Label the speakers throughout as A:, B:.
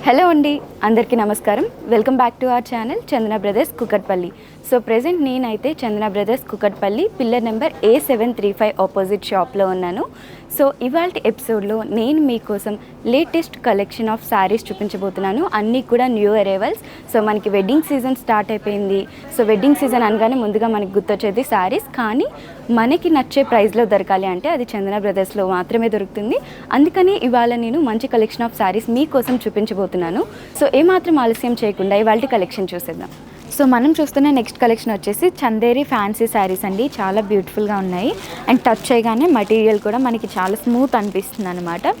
A: Hello అండి, అందరికీ నమస్కారం. Welcome back to our channel Chandana brothers Kukatpally. So present నేనైతే Chandana brothers Kukatpally pillar number A735 opposite షాప్లో ఉన్నాను. సో ఇవాళ ఎపిసోడ్లో నేను మీకోసం లేటెస్ట్ కలెక్షన్ ఆఫ్ శారీస్ చూపించబోతున్నాను. అన్నీ కూడా న్యూ అరైవల్స్. సో మనకి వెడ్డింగ్ సీజన్ స్టార్ట్ అయిపోయింది. సో వెడ్డింగ్ సీజన్ అనగానే ముందుగా మనకి గుర్తొచ్చేది శారీస్. కానీ మనకి నచ్చే ప్రైస్లో దొరకాలి అంటే అది చందన బ్రదర్స్లో మాత్రమే దొరుకుతుంది. అందుకని ఇవాళ నేను మంచి కలెక్షన్ ఆఫ్ శారీస్ మీకోసం చూపించబోతున్నాను. సో ఏమాత్రం ఆలస్యం చేయకుండా ఇవాళ కలెక్షన్ చూసేద్దాం. సో మనం చూస్తున్న నెక్స్ట్ కలెక్షన్ వచ్చేసి చందేరి ఫ్యాన్సీ శారీస్ అండి. చాలా బ్యూటిఫుల్గా ఉన్నాయి అండ్ టచ్ చేయగానే మటీరియల్ కూడా మనకి చాలా స్మూత్ అనిపిస్తుంది అనమాట.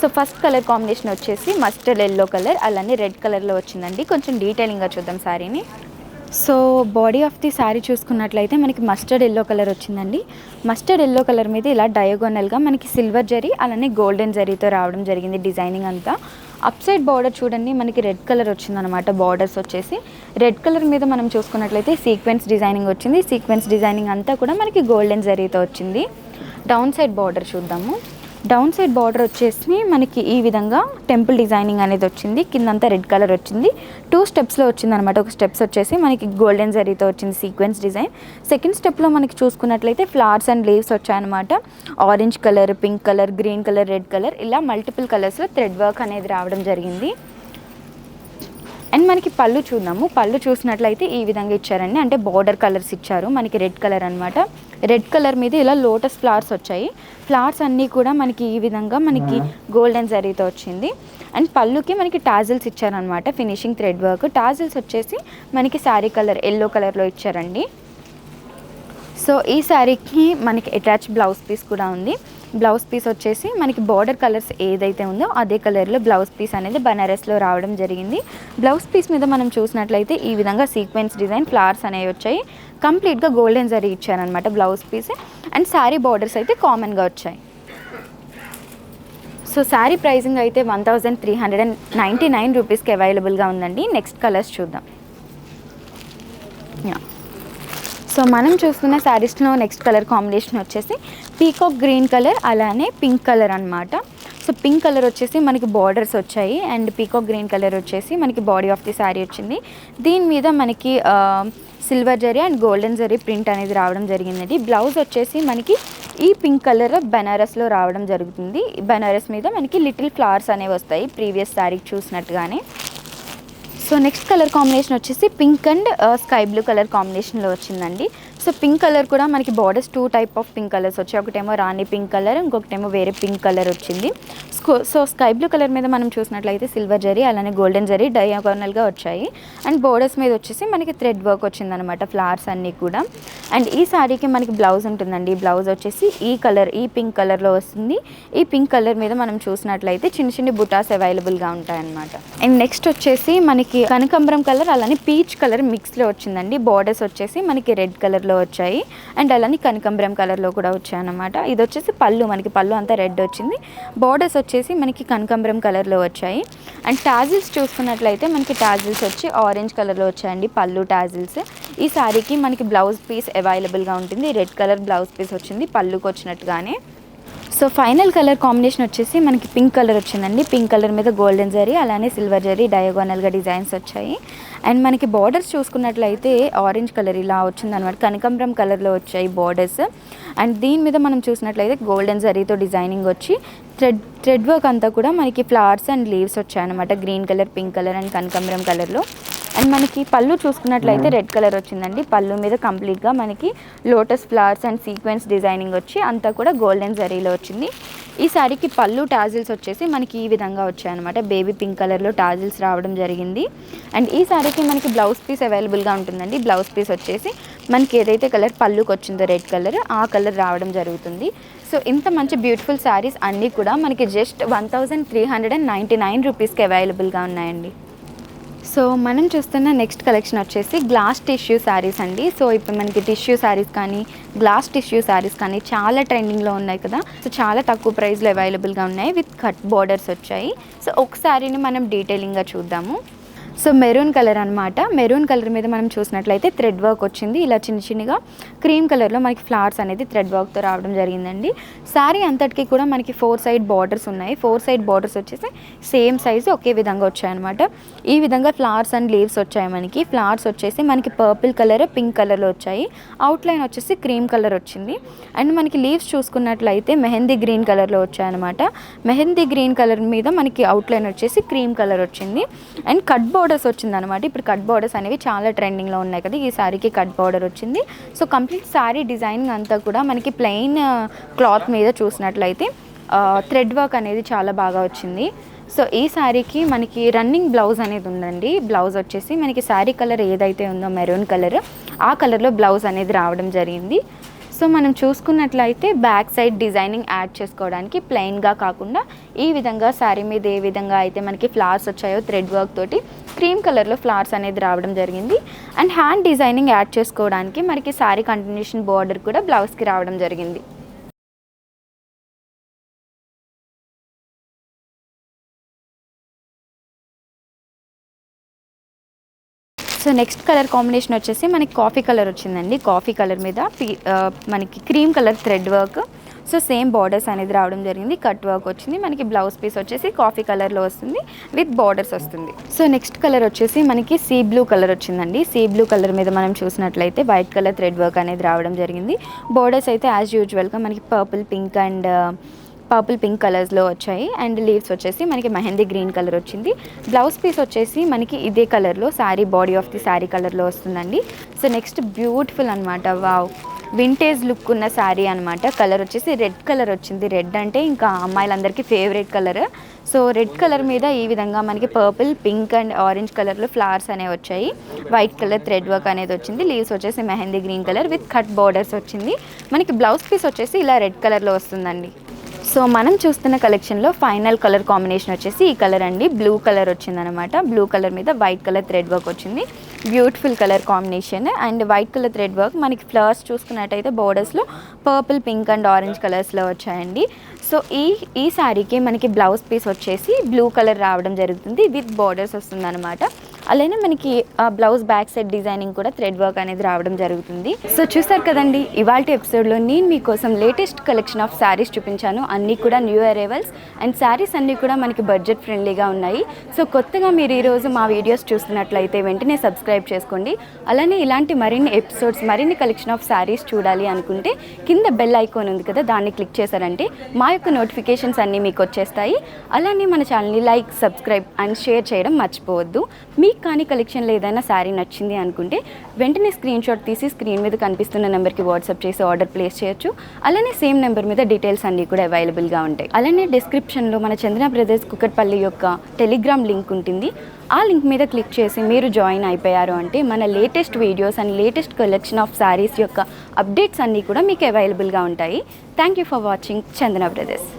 A: సో ఫస్ట్ కలర్ కాంబినేషన్ వచ్చేసి మస్టర్డ్ ఎల్లో కలర్, అలానే రెడ్ కలర్లో వచ్చిందండి. కొంచెం డీటెయిలింగ్గా చూద్దాం శారీని. So body of the sari చూసుకున్నట్లయితే మనకి మస్టర్డ్ ఎల్లో కలర్ వచ్చిందండి. మస్టర్డ్ ఎల్లో కలర్ మీద ఇలా డయాగోనల్గా మనకి సిల్వర్ జరీ అలానే గోల్డెన్ జరీతో రావడం జరిగింది డిజైనింగ్ అంతా. అప్ సైడ్ బార్డర్ చూడండి, మనకి రెడ్ కలర్ వచ్చిందనమాట. బార్డర్స్ వచ్చేసి రెడ్ కలర్ మీద మనం చూసుకున్నట్లయితే సీక్వెన్స్ డిజైనింగ్ వచ్చింది. సీక్వెన్స్ డిజైనింగ్ అంతా కూడా మనకి గోల్డెన్ జరీతో వచ్చింది. డౌన్ సైడ్ బార్డర్ చూద్దాము. డౌన్ సైడ్ బార్డర్ వచ్చేసి మనకి ఈ విధంగా టెంపుల్ డిజైనింగ్ అనేది వచ్చింది. కిందంతా రెడ్ కలర్ వచ్చింది. 2 స్టెప్స్లో వచ్చింది అనమాట. ఒక స్టెప్స్ వచ్చేసి మనకి గోల్డెన్ జరీతో వచ్చింది సీక్వెన్స్ డిజైన్. సెకండ్ స్టెప్లో మనకి చూసుకున్నట్లయితే ఫ్లవర్స్ అండ్ లీవ్స్ వచ్చాయన్నమాట. Orange colour, pink colour, green colour, red colour, ఇలా మల్టిపుల్ కలర్స్లో థ్రెడ్ వర్క్ అనేది రావడం జరిగింది. అండ్ మనకి పళ్ళు చూద్దాము. పళ్ళు చూసినట్లయితే ఈ విధంగా ఇచ్చారండి. అంటే బార్డర్ కలర్స్ ఇచ్చారు. మనకి రెడ్ కలర్ అనమాట. రెడ్ కలర్ మీద ఇలా లోటస్ ఫ్లవర్స్ వచ్చాయి. ఫ్లవర్స్ అన్నీ కూడా మనకి ఈ విధంగా మనకి గోల్డెన్ జరీతో వచ్చింది. అండ్ పళ్ళుకి మనకి టాజిల్స్ ఇచ్చారనమాట. Finishing thread work. టాజిల్స్ వచ్చేసి మనకి శారీ కలర్ ఎల్లో కలర్లో ఇచ్చారండి. సో ఈ శారీకి మనకి అటాచ్ బ్లౌజ్ పీస్ కూడా ఉంది. బ్లౌజ్ పీస్ వచ్చేసి మనకి బార్డర్ కలర్స్ ఏదైతే ఉందో అదే కలర్లో బ్లౌజ్ పీస్ అనేది బనారస్లో రావడం జరిగింది. బ్లౌజ్ పీస్ మీద మనం చూసినట్లయితే ఈ విధంగా సీక్వెన్స్ డిజైన్ ఫ్లవర్స్ అనేవి వచ్చాయి. కంప్లీట్గా గోల్డెన్ జరీ ఇచ్చారనమాట blouse piece. And sari borders అయితే కామన్గా వచ్చాయి. సో శారీ ప్రైజింగ్ అయితే 1399 రూపీస్కి అవైలబుల్గా ఉందండి. నెక్స్ట్ కలర్స్ చూద్దాం. సో మనం చూస్తున్న శారీస్లో నెక్స్ట్ కలర్ కాంబినేషన్ వచ్చేసి పీకాక్ గ్రీన్ కలర్ అలానే పింక్ కలర్ అనమాట. సో పింక్ కలర్ వచ్చేసి మనకి బార్డర్స్ వచ్చాయి అండ్ పీకాక్ గ్రీన్ కలర్ వచ్చేసి మనకి బాడీ ఆఫ్ ది శారీ వచ్చింది. దీని మీద మనకి silver zari and golden zari print అనేది రావడం జరిగిందండి. బ్లౌజ్ వచ్చేసి మనకి ఈ పింక్ కలర్ బనారస్లో రావడం జరుగుతుంది. బనారస్ మీద మనకి లిటిల్ ఫ్లవర్స్ అనేవి వస్తాయి ప్రీవియస్ శారీకి చూసినట్టుగానే. సో నెక్స్ట్ కలర్ కాంబినేషన్ వచ్చేసి pink and sky blue colour కాంబినేషన్లో వచ్చిందండి. సో పింక్ కలర్ కూడా మనకి borders 2 type of pink colours వచ్చాయి. ఒకటేమో రాణి పింక్ కలర్, ఇంకొకటేమో వేరే పింక్ కలర్ వచ్చింది. సో స్కై బ్లూ కలర్ మీద మనం చూసినట్లయితే సిల్వర్ జరీ అలానే గోల్డెన్ జరీ డయాగోనల్గా వచ్చాయి. అండ్ బోర్డర్స్ మీద వచ్చేసి మనకి థ్రెడ్ వర్క్ వచ్చిందనమాట ఫ్లవర్స్ అన్నీ కూడా. అండ్ ఈ శారీకి మనకి బ్లౌజ్ ఉంటుందండి. బ్లౌజ్ వచ్చేసి ఈ పింక్ కలర్లో వస్తుంది. ఈ పింక్ కలర్ మీద మనం చూసినట్లయితే చిన్న చిన్న బుటాస్ అవైలబుల్గా ఉంటాయన్నమాట. అండ్ నెక్స్ట్ వచ్చేసి మనకి కనకాంబరం కలర్ అలానే పీచ్ కలర్ మిక్స్లో వచ్చిందండి. బార్డర్స్ వచ్చేసి మనకి రెడ్ కలర్లో వచ్చాయి అండ్ అలానే కనకాంబరం కలర్లో కూడా వచ్చాయన్నమాట. ఇది వచ్చేసి పళ్ళు, మనకి పళ్ళు అంతా రెడ్ వచ్చింది. బార్డర్స్ వచ్చేసి మనకి కనకాంబరం కలర్లో వచ్చాయి. అండ్ టాజిల్స్ చూసుకున్నట్లయితే మనకి టాజిల్స్ వచ్చి ఆరెంజ్ కలర్లో వచ్చాయండి పళ్ళు టాజిల్స్. ఈ శారీకి మనకి బ్లౌజ్ పీస్ అవైలబుల్గా ఉంటుంది. రెడ్ కలర్ బ్లౌజ్ పీస్ వచ్చింది పళ్ళుకి వచ్చినట్టుగానే. సో ఫైనల్ కలర్ కాంబినేషన్ వచ్చేసి మనకి పింక్ కలర్ వచ్చిందండి. పింక్ కలర్ మీద గోల్డెన్ జరీ అలానే సిల్వర్ జరీ డయాగోనల్గా డిజైన్స్ వచ్చాయి. అండ్ మనకి బార్డర్స్ చూసుకున్నట్లయితే ఆరెంజ్ కలర్ ఇలా వచ్చిందనమాట. కనకాంబరం కలర్లో వచ్చాయి బార్డర్స్. అండ్ దీని మీద మనం చూసినట్లయితే గోల్డెన్ జరీతో డిజైనింగ్ వచ్చి థ్రెడ్ వర్క్ అంతా కూడా మనకి ఫ్లవర్స్ అండ్ లీవ్స్ వచ్చాయన్నమాట. Green colour, pink colour and కనకాంబరం కలర్లో. అండ్ మనకి పళ్ళు చూసుకున్నట్లయితే రెడ్ కలర్ వచ్చిందండి. పళ్ళు మీద కంప్లీట్గా మనకి lotus flowers and sequence designing వచ్చి అంతా కూడా గోల్డెన్ జరీలో వచ్చింది. ఈ శారీకి పళ్ళు టాజిల్స్ వచ్చేసి మనకి ఈ విధంగా వచ్చాయన్నమాట. బేబీ పింక్ కలర్లో టాజిల్స్ రావడం జరిగింది. అండ్ ఈ శారీకి మనకి బ్లౌజ్ పీస్ అవైలబుల్గా ఉంటుందండి. బ్లౌజ్ పీస్ వచ్చేసి మనకి ఏదైతే కలర్ పళ్ళుకి వచ్చిందో రెడ్ కలర్, ఆ కలర్ రావడం జరుగుతుంది. సో ఇంత మంచి బ్యూటిఫుల్ శారీస్ అన్నీ కూడా మనకి జస్ట్ 1399 రూపీస్కి అవైలబుల్గా ఉన్నాయండి. సో మనం చూస్తున్న నెక్స్ట్ కలెక్షన్ వచ్చేసి గ్లాస్ టిష్యూ శారీస్ అండి. సో ఇప్పుడు మనకి టిష్యూ శారీస్ కానీ గ్లాస్ టిష్యూ శారీస్ కానీ చాలా ట్రెండింగ్లో ఉన్నాయి కదా. సో చాలా తక్కువ ప్రైస్లో అవైలబుల్గా ఉన్నాయి. విత్ కట్ బార్డర్స్ వచ్చాయి. సో ఒక శారీని మనం డీటెయిలింగ్గా చూద్దాము. సో మెరూన్ కలర్ అనమాట. మెరూన్ కలర్ మీద మనం చూసినట్లయితే థ్రెడ్ వర్క్ వచ్చింది. ఇలా చిన్న చిన్నగా క్రీమ్ కలర్లో మనకి ఫ్లవర్స్ అనేది థ్రెడ్ వర్క్తో రావడం జరిగిందండి. శారీ అంతటికి కూడా మనకి 4 సైడ్ బార్డర్స్ ఉన్నాయి. 4 సైడ్ బార్డర్స్ వచ్చేసి సేమ్ సైజు ఒకే విధంగా వచ్చాయన్నమాట. ఈ విధంగా ఫ్లవర్స్ అండ్ లీవ్స్ వచ్చాయి మనకి. ఫ్లవర్స్ వచ్చేసి మనకి పర్పుల్ కలర్, పింక్ కలర్లో వచ్చాయి. అవుట్లైన్ వచ్చేసి క్రీమ్ కలర్ వచ్చింది. అండ్ మనకి లీవ్స్ చూసుకున్నట్లయితే మెహందీ గ్రీన్ కలర్లో వచ్చాయన్నమాట. మెహందీ గ్రీన్ కలర్ మీద మనకి అవుట్లైన్ వచ్చేసి క్రీమ్ కలర్ వచ్చింది. అండ్ కట్ బోర్డర్స్ వచ్చిందనమాట. ఇప్పుడు కట్ బోర్డర్స్ అనేవి చాలా ట్రెండింగ్లో ఉన్నాయి కదా, ఈ శారీకి కట్ బోర్డర్ వచ్చింది. సో కంప్లీట్ శారీ డిజైనింగ్ అంతా కూడా మనకి ప్లెయిన్ క్లాత్ మీద చూసినట్లయితే థ్రెడ్ వర్క్ అనేది చాలా బాగా వచ్చింది. సో ఈ శారీకి మనకి రన్నింగ్ బ్లౌజ్ అనేది ఉందండి. బ్లౌజ్ వచ్చేసి మనకి శారీ కలర్ ఏదైతే ఉందో మెరూన్ కలర్, ఆ కలర్లో బ్లౌజ్ అనేది రావడం జరిగింది. సో మనం చూసుకున్నట్లయితే బ్యాక్ సైడ్ డిజైనింగ్ యాడ్ చేసుకోవడానికి ప్లెయిన్గా కాకుండా ఈ విధంగా శారీ మీద ఏ విధంగా అయితే మనకి ఫ్లవర్స్ వచ్చాయో థ్రెడ్ వర్క్ తోటి క్రీమ్ కలర్లో ఫ్లవర్స్ అనేది రావడం జరిగింది. అండ్ హ్యాండ్ డిజైనింగ్ యాడ్ చేసుకోవడానికి మనకి శారీ కంటిన్యూషన్ బార్డర్ కూడా బ్లౌజ్కి రావడం జరిగింది. సో నెక్స్ట్ కలర్ కాంబినేషన్ వచ్చేసి మనకి కాఫీ కలర్ వచ్చిందండి. కాఫీ కలర్ మీద మనకి cream colour thread work, so same borders అనేది రావడం జరిగింది. కట్ వర్క్ వచ్చింది. మనకి బ్లౌజ్ పీస్ వచ్చేసి కాఫీ కలర్లో వస్తుంది, విత్ బార్డర్స్ వస్తుంది. సో నెక్స్ట్ కలర్ వచ్చేసి మనకి సీ బ్లూ కలర్ వచ్చిందండి. సీ బ్లూ కలర్ మీద మనం చూసినట్లయితే వైట్ కలర్ థ్రెడ్ వర్క్ అనేది రావడం జరిగింది. బార్డర్స్ అయితే యాజ్ యూజువల్గా మనకి పర్పుల్ పింక్ కలర్స్లో వచ్చాయి. అండ్ లీవ్స్ వచ్చేసి మనకి మెహందీ గ్రీన్ కలర్ వచ్చింది. బ్లౌజ్ పీస్ వచ్చేసి మనకి ఇదే కలర్లో sari body of the sari కలర్లో వస్తుందండి. సో నెక్స్ట్ బ్యూటిఫుల్ అనమాట, వావ్ వింటేజ్ లుక్ ఉన్న శారీ అనమాట. కలర్ వచ్చేసి రెడ్ కలర్ వచ్చింది. రెడ్ అంటే ఇంకా అమ్మాయిలందరికీ favourite colour. So red colour మీద ఈ విధంగా మనకి పర్పుల్, పింక్ అండ్ ఆరెంజ్ కలర్లో ఫ్లవర్స్ అనేవి వచ్చాయి. వైట్ కలర్ థ్రెడ్ వర్క్ అనేది వచ్చింది. లీవ్స్ వచ్చేసి mehndi green colour with cut borders వచ్చింది. మనకి బ్లౌజ్ పీస్ వచ్చేసి ఇలా రెడ్ కలర్లో వస్తుందండి. సో మనం చూస్తున్న కలెక్షన్లో ఫైనల్ కలర్ కాంబినేషన్ వచ్చేసి ఈ కలర్ అండి. బ్లూ కలర్ వచ్చిందనమాట. బ్లూ కలర్ మీద వైట్ కలర్ థ్రెడ్ వర్క్ వచ్చింది. Beautiful colour combination. And white colour thread work మనకి ఫ్లవర్స్ చూసుకున్నట్టయితే బోర్డర్స్లో పర్పుల్, పింక్ అండ్ ఆరెంజ్ కలర్స్లో వచ్చాయండి. సో ఈ శారీకి మనకి బ్లౌజ్ పీస్ వచ్చేసి బ్లూ కలర్ రావడం జరుగుతుంది, విత్ బార్డర్స్ వస్తుంది అనమాట. అలానే మనకి బ్లౌజ్ బ్యాక్ సైడ్ డిజైనింగ్ కూడా థ్రెడ్ వర్క్ అనేది రావడం జరుగుతుంది. సో చూసారు కదండి, ఇవాళ ఎపిసోడ్లో నేను మీకోసం లేటెస్ట్ కలెక్షన్ ఆఫ్ శారీస్ చూపించాను. అన్నీ కూడా న్యూ అరైవల్స్ అండ్ శారీస్ అన్నీ కూడా మనకి బడ్జెట్ ఫ్రెండ్లీగా ఉన్నాయి. సో కొత్తగా మీరు ఈరోజు మా వీడియోస్ చూస్తున్నట్లయితే వెంటనే సబ్స్క్రైబ్ చేసుకోండి. అలానే ఇలాంటి మరిన్ని ఎపిసోడ్స్, మరిన్ని కలెక్షన్ ఆఫ్ శారీస్ చూడాలి అనుకుంటే కింద బెల్ ఐకాన్ ఉంది కదా, దాన్ని క్లిక్ చేశారంటే మా యొక్క నోటిఫికేషన్స్ అన్నీ మీకు వచ్చేస్తాయి. అలానే మన ఛానల్ని లైక్, సబ్స్క్రైబ్ అండ్ షేర్ చేయడం మర్చిపోవద్దు. మీకు కానీ కలెక్షన్లో ఏదైనా శారీ నచ్చింది అనుకుంటే వెంటనే స్క్రీన్ షాట్ తీసి స్క్రీన్ మీద కనిపిస్తున్న నెంబర్కి వాట్సాప్ చేసి ఆర్డర్ ప్లేస్ చేయొచ్చు. అలానే సేమ్ నెంబర్ మీద డీటెయిల్స్ అన్నీ కూడా అవైలబుల్గా ఉంటాయి. అలానే డిస్క్రిప్షన్లో మన చందన బ్రదర్స్ కుకట్పల్లి యొక్క టెలిగ్రామ్ లింక్ ఉంటుంది. ఆ లింక్ మీద క్లిక్ చేసి మీరు జాయిన్ అయిపోయారు అంటే మన latest videos and latest collection of saris యొక్క అప్డేట్స్ అన్నీ కూడా మీకు అవైలబుల్గా ఉంటాయి. Thank you for watching Chandana brothers.